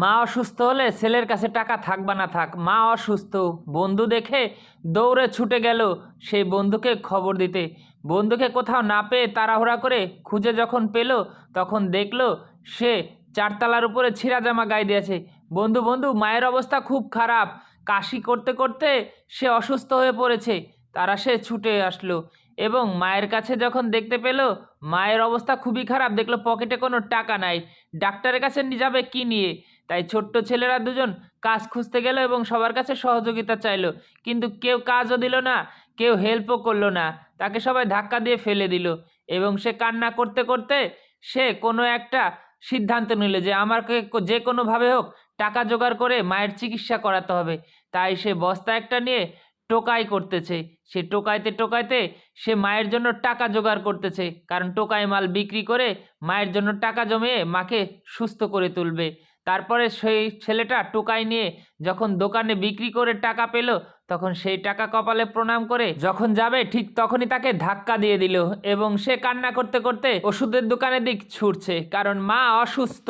মা অসুস্থ হলে ছেলের কাছে টাকা থাক বা না থাক, মা অসুস্থ, বন্ধু দেখে দৌড়ে ছুটে গেল সেই বন্ধুকে খবর দিতে। বন্ধুকে কোথাও না পেয়ে তাড়াহুড়া করে খুঁজে যখন পেল, তখন দেখলো সে চারতলার উপরে ছিঁড়া জামা গায়ে দিয়েছে। বন্ধু বন্ধু, মায়ের অবস্থা খুব খারাপ, কাশি করতে করতে সে অসুস্থ হয়ে পড়েছে। তারা সে ছুটে আসলো এবং মায়ের কাছে যখন দেখতে পেল মায়ের অবস্থা খুবই খারাপ, দেখলো পকেটে কোনো টাকা নাই, ডাক্তারের কাছে নিয়ে যাবে কি নিয়ে। তাই ছোট্ট ছেলেরা দুজন কাজ খুঁজতে গেল এবং সবার কাছে সহযোগিতা চাইলো, কিন্তু কেউ কাজও দিল না, কেউ হেল্পও করলো না, তাকে সবাই ধাক্কা দিয়ে ফেলে দিল। এবং সে কান্না করতে করতে সে কোনো একটা সিদ্ধান্ত নিল যে আমাকে যে কোনোভাবে হোক টাকা জোগাড় করে মায়ের চিকিৎসা করাতে হবে। তাই সে বস্তা একটা নিয়ে টোকাই করতেছে। সে টোকাইতে টোকাইতে সে মায়ের জন্য টাকা জোগাড় করতেছে, কারণ টোকাই মাল বিক্রি করে মায়ের জন্য টাকা জমিয়ে মাকে সুস্থ করে তুলবে। তারপরে সেই ছেলেটা টোকাই নিয়ে যখন দোকানে বিক্রি করে টাকা পেল, তখন সেই টাকা কপালে প্রণাম করে যখন যাবে ঠিক তখনই তাকে ধাক্কা দিয়ে দিল এবং সে কান্না করতে করতে ওষুধের দোকানের দিক ছুটছে, কারণ মা অসুস্থ,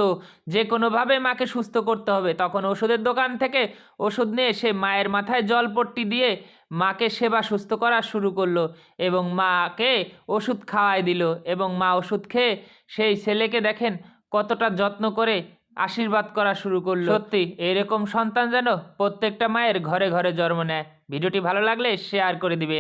যে কোনোভাবে মাকে সুস্থ করতে হবে। তখন ওষুধের দোকান থেকে ওষুধ নিয়ে সে মায়ের মাথায় জলপট্টি দিয়ে মাকে সেবা সুস্থ করা শুরু করলো এবং মাকে ওষুধ খাওয়াই দিল। এবং মা ওষুধ খেয়ে সেই ছেলেকে দেখেন কতটা যত্ন করে আশীর্বাদ করা শুরু করলো। সত্যি এরকম সন্তান যেন প্রত্যেকটা মায়ের ঘরে ঘরে জন্ম নেয়। ভিডিওটি ভালো লাগলে শেয়ার করে দিবেন।